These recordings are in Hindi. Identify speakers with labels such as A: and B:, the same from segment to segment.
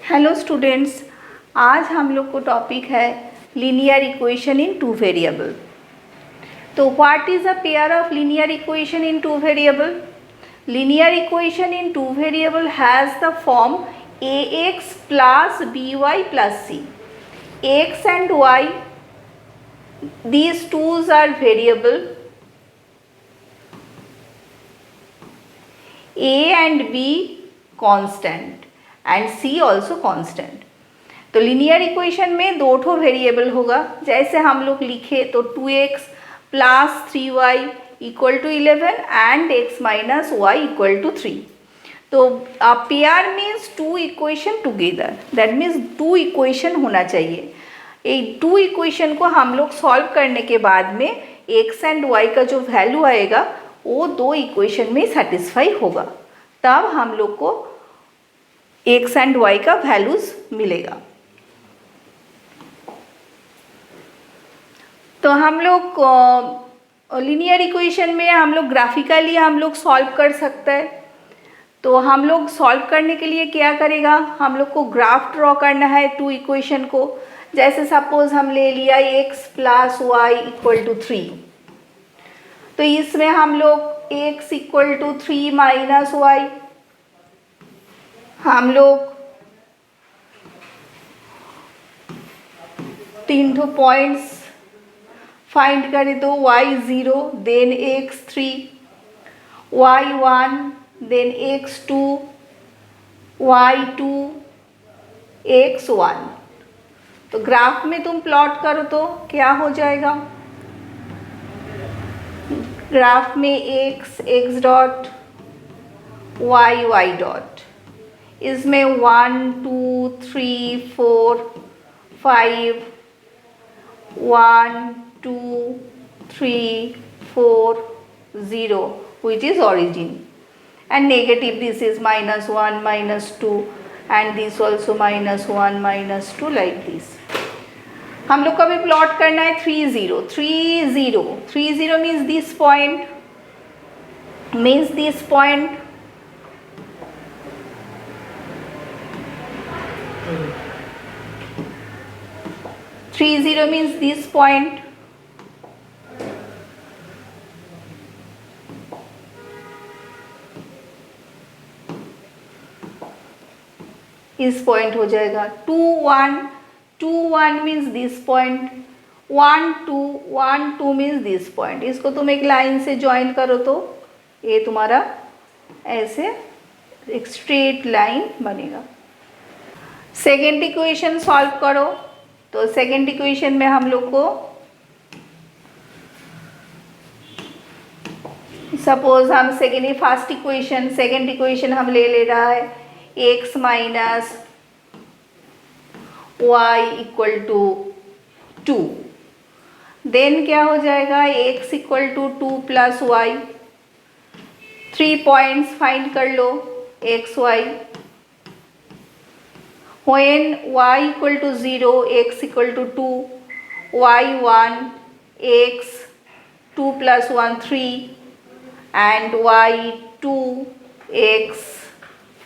A: हेलो स्टूडेंट्स, आज हम लोग को टॉपिक है linear equation in two variable. तो what is a pair of linear equation in two variable? Linear equation in two variable has the form ax plus by plus c. X and y, these twos are variable. A and b constant and c also constant. तो लीनियर इक्वेशन में दो ठो वेरिएबल होगा। जैसे हम लोग लिखे तो 2x plus 3y equal to 11 and x minus y equal to 3। तो pair means two equation together, that means two equation होना चाहिए। एक टू इक्वेशन को हम लोग सॉल्व करने के बाद में x एंड y का जो वैल्यू आएगा वो दो इक्वेशन में सेटिस्फाई होगा, तब हम लोग को x एंड y का वैल्यूज मिलेगा। तो हम लोग लीनियर इक्वेशन में हम लोग ग्राफिकली हम लोग सॉल्व कर सकते हैं। तो हम लोग सॉल्व करने के लिए क्या करेगा, हम लोग को ग्राफ ड्रॉ करना है टू इक्वेशन को। जैसे सपोज हम ले लिया x plus y equal to 3, तो इसमें हम लोग x equal to 3 minus y, हम लोग तीन ठो पॉइंट्स फाइंड करें। तो y0 then x3, y1 then x2, y2 x1। तो ग्राफ में तुम प्लॉट करो तो क्या हो जाएगा, ग्राफ में x डॉट y डॉट, इसमें 1 2 3 4 5 1 2 3 4 0 which is origin, and negative this is -1 -2 and this also -1 -2 like this। हम लोग को अभी प्लॉट करना है 3 0 3 0 3 0 means this point, means this point. Three zero means this point, इस पॉइंट हो जाएगा। 2 1 means this point, 1 2 means this point. इसको तुम एक लाइन से ज्वाइन करो तो ये तुम्हारा ऐसे एक स्ट्रेट लाइन बनेगा। सेकेंड इक्वेशन सॉल्व करो। तो सेकेंड इक्वेशन में हम लोग को सपोज हम फर्स्ट इक्वेशन सेकेंड इक्वेशन हम ले रहा है x minus y equal to 2। Then क्या हो जाएगा, x equal to 2 plus y, 3 points find कर लो x y। When y equal to 0, x equal to 2, y1 x 2 plus 1 3 and y2 x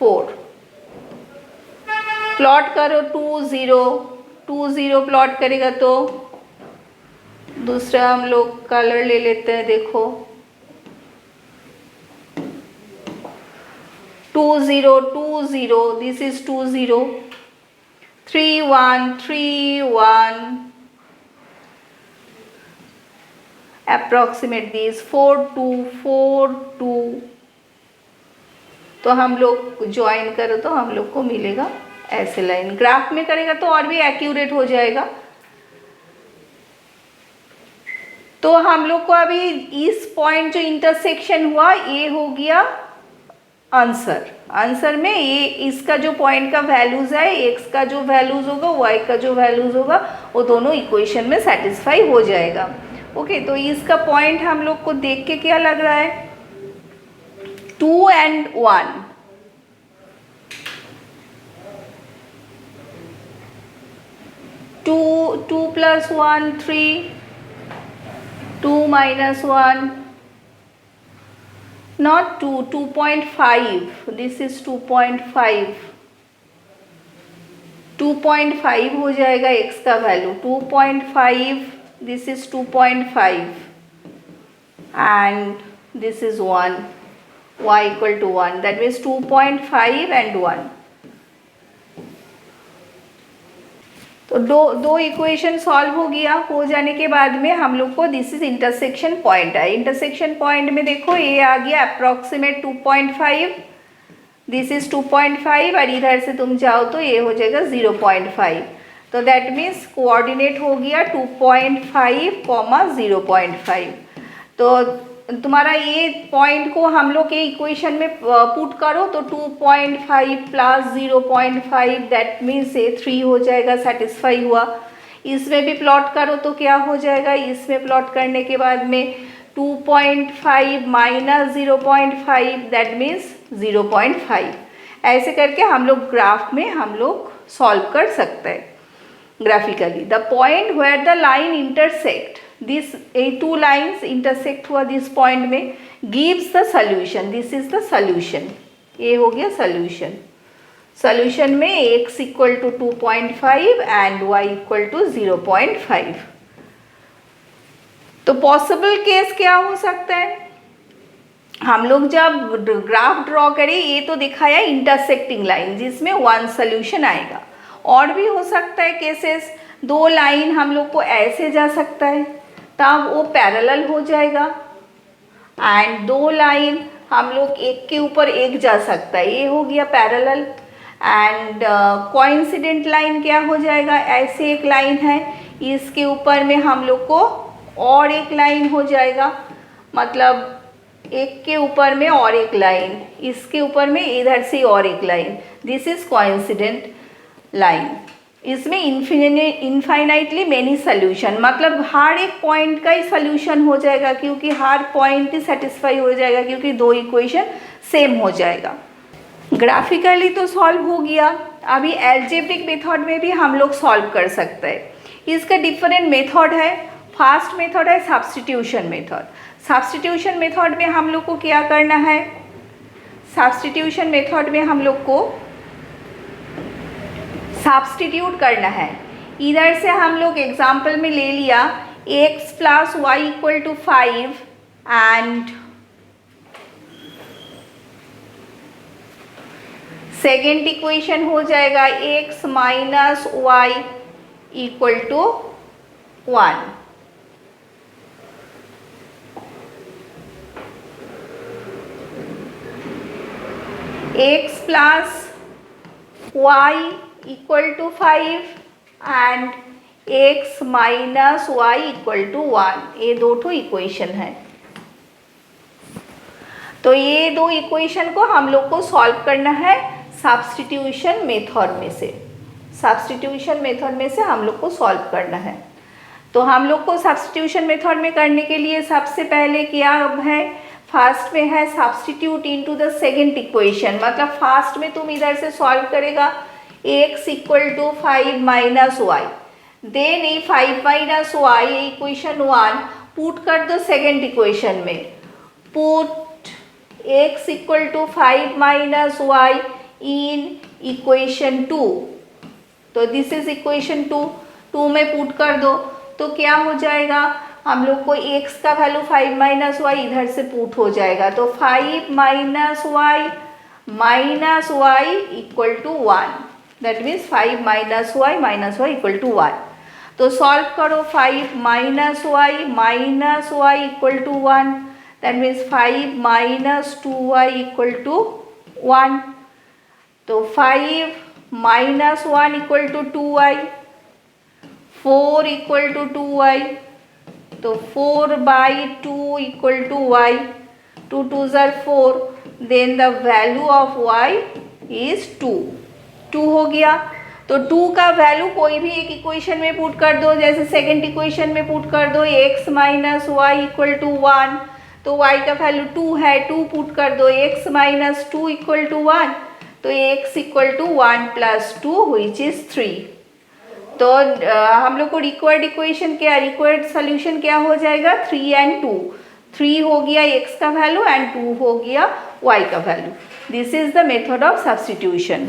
A: 4। Plot करो 2 0 2 0 प्लॉट करेगा तो दूसरा हम लोग कलर ले लेते हैं। देखो 2 0 2 0, दिस इज 2 0, 3 1 3 1, approximate these 4 2 4 2। तो हम लोग ज्वाइन करो तो हम लोग को मिलेगा ऐसे लाइन। ग्राफ में करेगा तो और भी एक्यूरेट हो जाएगा। तो हम लोग को अभी इस पॉइंट जो इंटरसेक्शन हुआ ये हो गया आंसर। आंसर में ये इसका जो पॉइंट का वैल्यूज है, x का जो वैल्यूज होगा y का जो वैल्यूज होगा वो दोनों इक्वेशन में सेटिस्फाई हो जाएगा। ओके, तो इसका पॉइंट हम लोग को देख के क्या लग रहा है, 2 and 1, 2 plus 1 3, 2 minus 1 not 2, 2.5, this is 2.5, 2.5 हो जाएगा x का value 2.5, this is 2.5 and this is 1, y equal to 1, that means 2.5 and 1। तो दो इक्वेशन सॉल्व हो गया। हो जाने के बाद में हम लोग को दिस इज इंटरसेक्शन पॉइंट है। इंटरसेक्शन पॉइंट में देखो ये आ गया अप्रॉक्सीमेट 2.5, दिस इज 2.5 और इधर से तुम जाओ तो ये हो जाएगा 0.5। तो दैट मीन्स कोऑर्डिनेट हो गया 2.5, 0.5। तो तुम्हारा ये पॉइंट को हम लोग के इक्वेशन में पुट करो तो 2.5 प्लस 0.5 दैट मीन्स ये 3 हो जाएगा, सेटिस्फाई हुआ। इसमें भी प्लॉट करो तो क्या हो जाएगा, इसमें प्लॉट करने के बाद में 2.5 माइनस 0.5 दैट मीन्स 0.5। ऐसे करके हम लोग ग्राफ में हम लोग सॉल्व कर सकते हैं graphically. The point where the line intersect, this two lines intersect हुआ दिस पॉइंट में, gives the solution, this is the solution. ये हो गया सॉल्यूशन। सॉल्यूशन में x equal to 2.5 and y equal to 0.5। तो पॉसिबल केस क्या हो सकता है, हम लोग जब ग्राफ ड्रॉ करें, ये तो दिखाया इंटरसेक्टिंग लाइन जिसमें 1 सॉल्यूशन आएगा। और भी हो सकता है केसेस, 2 लाइन हम लोग को ऐसे जा सकता है तब वो पैरेलल हो जाएगा एंड 2 लाइन हम लोग एक के ऊपर एक जा सकता है, ये हो गया पैरेलल। एंड कोइंसिडेंट लाइन क्या हो जाएगा, ऐसे एक लाइन है इसके ऊपर में हम लोग को और एक लाइन हो जाएगा, मतलब एक के ऊपर में और एक लाइन, इसके ऊपर में इधर से और एक line, this is coincident line. इसमें इनफाइनाइटली मेनी सोल्यूशन, मतलब हर एक पॉइंट का ही सोल्यूशन हो जाएगा क्योंकि हर पॉइंट ही सेटिस्फाई हो जाएगा क्योंकि 2 इक्वेशन सेम हो जाएगा। ग्राफिकली तो सॉल्व हो गया। अभी एल्जेब्रिक मेथड में भी हम लोग सॉल्व कर सकते हैं। इसका डिफरेंट मेथड है। फर्स्ट मेथड है सब्स्टिट्यूशन मेथड। सब्स्टिट्यूशन मेथड में हम लोग को क्या करना है, सब्स्टिट्यूशन मेथड में हम लोग को सब्स्टिट्यूट करना है। इधर से हम लोग एग्जाम्पल में ले लिया x plus y equal to 5 and second equation हो जाएगा x minus y equal to 1। x plus y equal to 5 and x minus y equal to 1, ये 2 इक्वेशन है। तो ये 2 इक्वेशन को हम लोग को सॉल्व करना है सब्स्टिट्यूशन मेथड में से। सब्स्टिट्यूशन मेथड में से हम लोग को सॉल्व करना है। तो हम लोग को सब्स्टिट्यूशन मेथड में करने के लिए सबसे पहले क्या है, फर्स्ट में है substitute into the second equation, मतलब फर्स्ट में तुम इधर से सॉल्व करेगा x equal to 5 minus y, then ये 5 माइनस वाई इक्वेशन 1 पुट कर दो सेकेंड इक्वेशन में, put x equal to 5 minus y in equation 2। तो दिस इज इक्वेशन 2 में पुट कर दो तो क्या हो जाएगा, हम लोग को x का वैल्यू 5 माइनस वाई इधर से पुट हो जाएगा। तो 5 minus y equal to 1, that means 5 minus y equal to 1। तो सॉल्व करो 5 minus y equal to 1, that means 5 minus 2y equal to 1। तो 5 minus 1 equal to 2y, 4 equal to 2y, तो 4 by 2 equal to y, 2 2s are 4, then the value of y is 2 हो गया। तो 2 का वैल्यू कोई भी एक इक्वेशन में पुट कर दो, जैसे सेकेंड इक्वेशन में पुट कर दो x minus y equal to 1, तो y का वैल्यू 2 है, 2 पुट कर दो, x माइनस 2 इक्वल टू 1, तो x equal to 1 plus 2 which is 3। तो हम लोग को रिक्वायर्ड इक्वेशन क्या, रिक्वायर्ड सोल्यूशन क्या हो जाएगा, 3 एंड 2। 3 हो गया x का वैल्यू एंड 2 हो गया y का value. This is the method of substitution.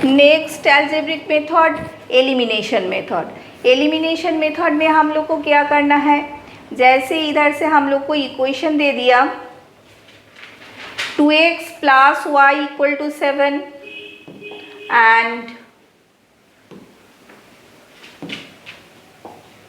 A: Next algebraic method, elimination method. Elimination method में हम लोग को क्या करना है, जैसे इधर से हम लोग को इक्वेशन दे दिया 2x plus y equal to 7 and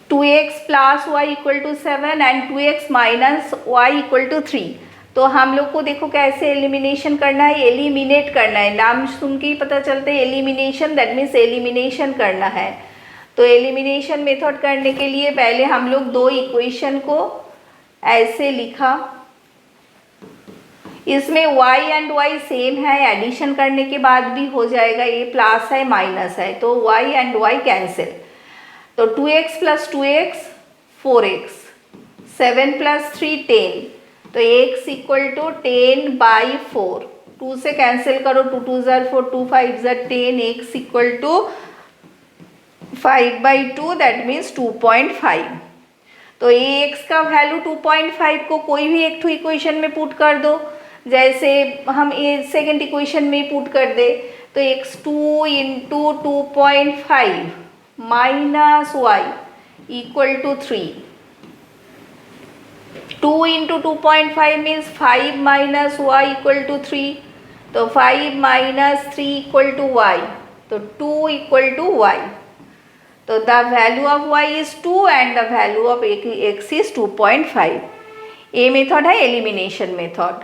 A: 2x plus y equal to 7 and 2x minus y equal to 3। तो हम लोग को देखो कैसे एलिमिनेशन करना है, एलिमिनेट करना है। नाम सुन के ही पता चलता है एलिमिनेशन, दैट मीन्स एलिमिनेशन करना है। तो एलिमिनेशन मेथड करने के लिए पहले हम लोग दो इक्वेशन को ऐसे लिखा, इसमें y एंड y सेम है, एडिशन करने के बाद भी हो जाएगा, ये प्लस है माइनस है तो y एंड y कैंसिल। तो 2x plus 2x 4x, 7 plus 3 10, तो x इक्वल टू 10/4, 2 से कैंसिल करो, 2 2 ज़र 4, 2 5 ज़र 10, x equal to 5/2 that means 2.5। तो ये x का वैल्यू 2.5 को कोई भी एक इक्वेशन में पुट कर दो, जैसे हम ये सेकेंड इक्वेशन में पुट कर दे तो x2 into 2.5 minus y equal to 3, 2 into 2.5 means 5 minus y equal to 3, तो 5 माइनस 3 इक्वल टू वाई, तो 2 इक्वल टू वाई। तो the value of y is 2 and the value of x is 2.5। ये मेथड है elimination method.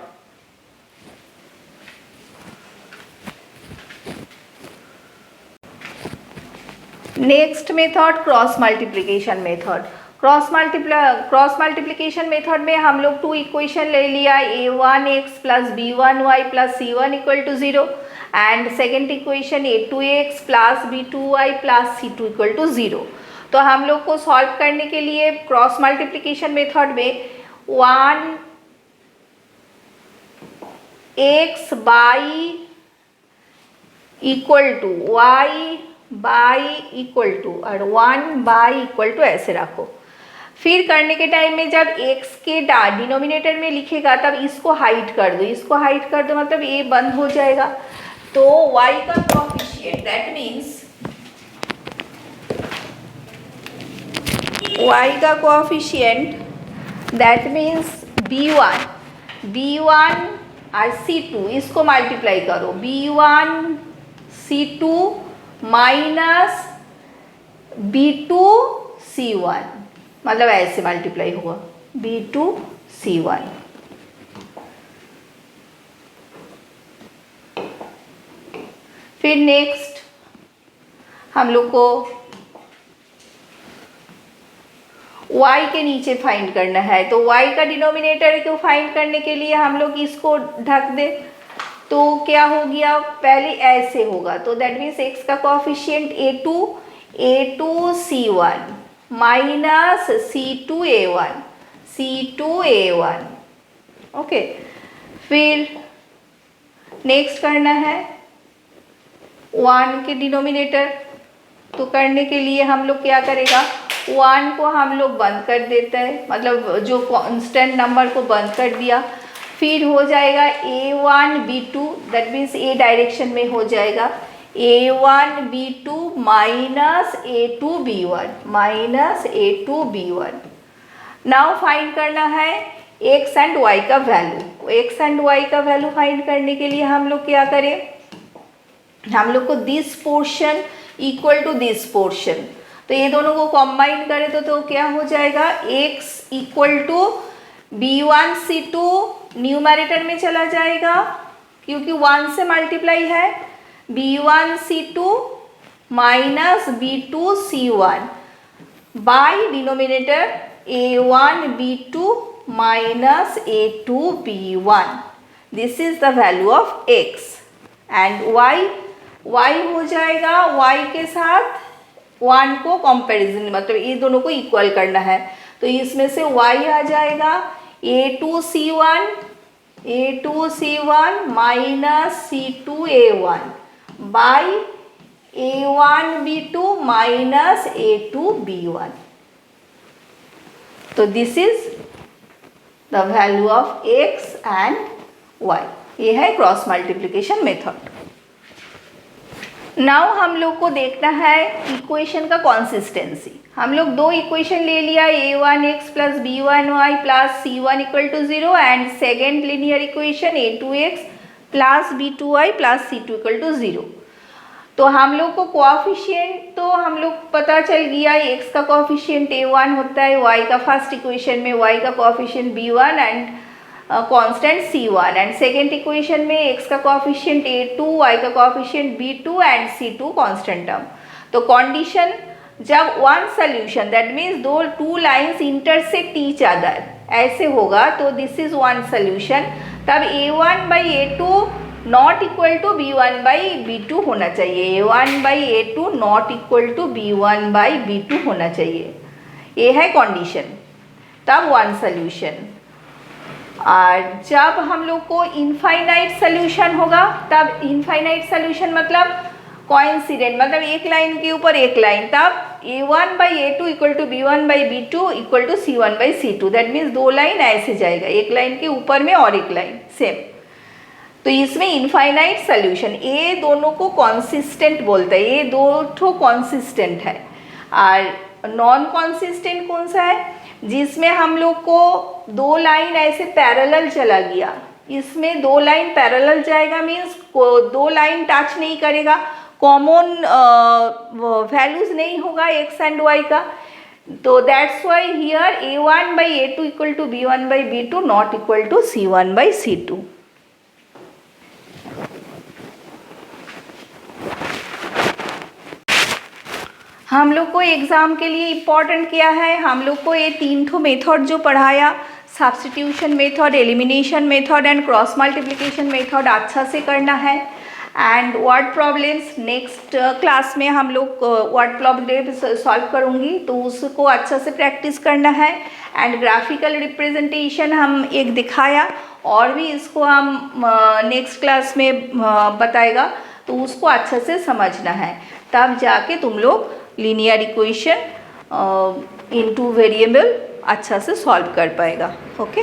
A: Next method cross multiplication method. Cross multiplication method में हम लोग टू इक्वेशन ले लिया, a1x plus b1y plus c1 equal to 0 and second equation a2x plus b2y plus c2 equal to 0। तो हम लोग को सॉल्व करने के लिए क्रॉस मल्टीप्लिकेशन मेथड में 1x by equal to y by equal to और 1 बाई इक्वल टू ऐसे रखो। फिर करने के टाइम में जब x के डिनोमिनेटर में लिखेगा तब इसको हाइड कर दो, इसको हाइड कर दो मतलब ये बंद हो जाएगा। तो y का कोएफिशिएंट दैट मीन्स y का कोएफिशिएंट दैट मीन्स b1 और c2 इसको मल्टीप्लाई करो, b1 c2 minus b2 c1 मतलब ऐसे मल्टीप्लाई होगा b2 c1। फिर नेक्स्ट हम लोग को y के नीचे फाइंड करना है, तो y का डिनोमिनेटर को फाइंड करने के लिए हम लोग इसको ढक दे, तो क्या हो गया, पहले ऐसे होगा, तो दैट मीन्स x का coefficient a2 c1 minus c2 a1 okay. फिर नेक्स्ट करना है 1 के डिनोमिनेटर, तो करने के लिए हम लोग क्या करेगा, 1 को हम लोग बंद कर देते हैं, मतलब जो कांस्टेंट नंबर को बंद कर दिया। फिर हो जाएगा a1 b2 that means a direction में हो जाएगा a1 b2 minus a2 b1 now find करना है x एंड y का वैल्यू। x एंड y का वैल्यू फाइंड करने के लिए हम लोग क्या करें, हम लोग को this portion equal to this portion, तो ये दोनों को कंबाइन करें तो क्या हो जाएगा, x equal to b1 c2 numerator में चला जाएगा क्योंकि 1 से मल्टीप्लाई है, b1 c2 minus b2 c1 by denominator a1 b2 minus a2 b1। This is the value of x and y हो जाएगा, y के साथ 1 को कंपैरिजन मतलब ये दोनों को इक्वल करना है, तो इसमें से y आ जाएगा a2 c1 minus c2 a1 by a1 b2 minus a2 b1। तो this is the value of x and y। ये है क्रॉस मल्टीप्लिकेशन मेथड। नाउ हम लोग को देखना है इक्वेशन का कंसिस्टेंसी। हम लोग दो इक्वेशन ले लिया, a1x plus b1y plus c1 equal to 0 and second linear equation a2x plus b2y plus c2 equal to 0। तो हम लोग को कोएफिशिएंट तो हम लोग पता चल गया, x का कोएफिशिएंट a1 होता है, y का फर्स्ट इक्वेशन में y का coefficient b1 and constant c1 and second equation में x का कोएफिशिएंट a2, y का coefficient b2 and c2 constant term. तो कंडीशन जब वन सोल्यूशन दैट मीन्स दो two lines intersect each other ऐसे होगा तो दिस इज वन सोल्यूशन, तब a1 by a2 not equal to b1 by b2 होना चाहिए, a1 by a2 not equal to b1 by b2 होना चाहिए, ये है कंडीशन, तब वन सोल्यूशन। और जब हम लोग को इनफाइनाइट सोल्यूशन होगा, तब इनफाइनाइट सोल्यूशन मतलब कोइंसिडेंट, मतलब एक लाइन के ऊपर एक लाइन, तब a1 by a2 equal to b1 by b2 equal to c1 by c2, that means दो लाइन ऐसे जाएगा, एक लाइन के ऊपर में और एक लाइन सेम। तो इसमें इनफाइनाइट सोल्यूशन, ये दोनों को कॉन्सिस्टेंट बोलते हैं, ये दो ठो कॉन्सिस्टेंट है। और नॉन कॉन्सिस्टेंट कौन सा है, जिसमें हम लोग को दो लाइन ऐसे पैरेलल चला गया, इसमें दो लाइन पैरेलल जाएगा मीन्स दो लाइन टच नहीं करेगा, कॉमन वैल्यूज नहीं होगा x एंड y का, तो that's why here a1 by a2 equal to b1 by b2 not equal to c1 by c2। हम लोग को एग्ज़ाम के लिए इम्पॉर्टेंट क्या है, हम लोग को ये तीन ठो मेथड जो पढ़ाया, substitution method, elimination method and cross multiplication method अच्छा से करना है। And word problems next class में हम लोग वर्ड प्रॉब्लम सॉल्व करूँगी, तो उसको अच्छा से प्रैक्टिस करना है। एंड ग्राफिकल रिप्रेजेंटेशन हम एक दिखाया, और भी इसको हम नेक्स्ट क्लास में बताएगा, तो उसको अच्छा से समझना है, तब जाके तुम लोग लीनियर इक्वेशन इनटू वेरिएबल अच्छा से सॉल्व कर पाएगा। ओके।